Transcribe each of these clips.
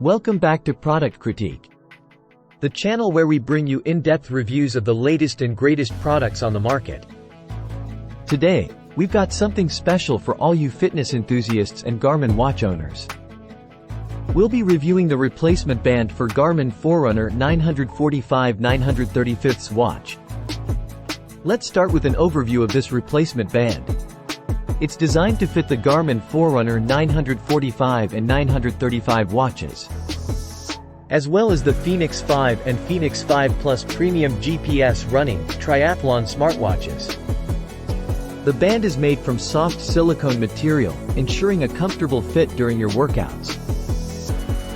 Welcome back to Product Critique, the channel where we bring you in-depth reviews of the latest and greatest products on the market. Today, we've got something special for all you fitness enthusiasts and Garmin watch owners. We'll be reviewing the replacement band for Garmin Forerunner 945/935 watch. Let's start with an overview of this replacement band. It's designed to fit the Garmin Forerunner 945 and 935 watches, as well as the Fenix 5 and Fenix 5 Plus premium GPS running triathlon smartwatches. The band is made from soft silicone material, ensuring a comfortable fit during your workouts.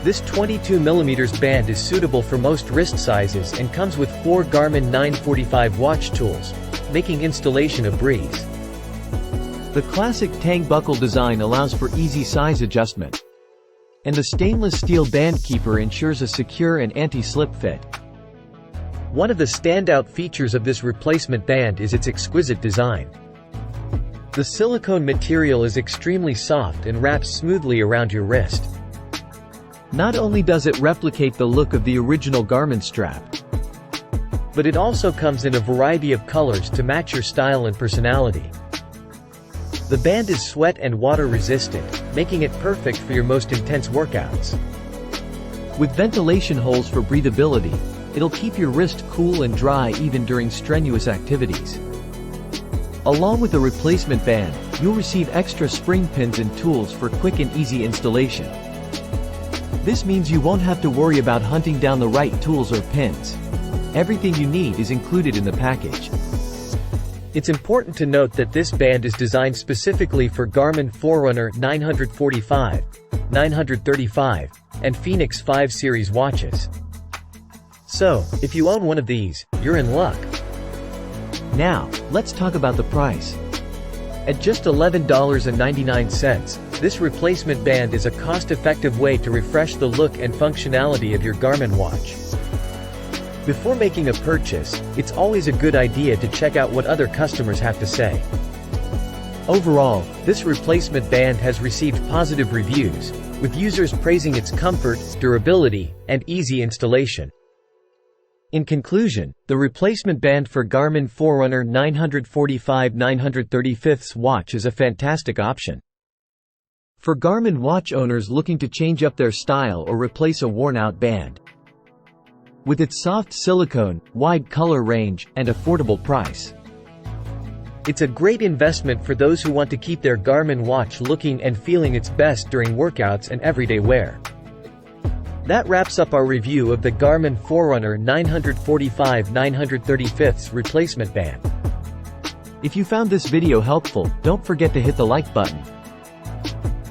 This 22mm band is suitable for most wrist sizes and comes with 4 Garmin 945 watch tools, making installation a breeze. The classic tang buckle design allows for easy size adjustment, and the stainless steel band keeper ensures a secure and anti-slip fit. One of the standout features of this replacement band is its exquisite design. The silicone material is extremely soft and wraps smoothly around your wrist. Not only does it replicate the look of the original Garmin strap, but it also comes in a variety of colors to match your style and personality. The band is sweat and water resistant, making it perfect for your most intense workouts. With ventilation holes for breathability, it'll keep your wrist cool and dry even during strenuous activities. Along with the replacement band, you'll receive extra spring pins and tools for quick and easy installation. This means you won't have to worry about hunting down the right tools or pins. Everything you need is included in the package. It's important to note that this band is designed specifically for Garmin Forerunner 945, 935, and Fenix 5 series watches. So, if you own one of these, you're in luck. Now, let's talk about the price. At just $11.99, this replacement band is a cost-effective way to refresh the look and functionality of your Garmin watch. Before making a purchase, it's always a good idea to check out what other customers have to say. Overall, this replacement band has received positive reviews, with users praising its comfort, durability, and easy installation. In conclusion, the replacement band for Garmin Forerunner 945/935 watch is a fantastic option. For Garmin watch owners looking to change up their style or replace a worn-out band. With its soft silicone, wide color range, and affordable price, it's a great investment for those who want to keep their Garmin watch looking and feeling its best during workouts and everyday wear. That wraps up our review of the Garmin Forerunner 945/935 replacement band. If you found this video helpful, don't forget to hit the like button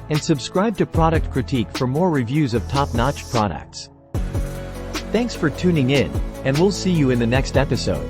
and subscribe to Product Critique for more reviews of top-notch products. Thanks for tuning in, and we'll see you in the next episode.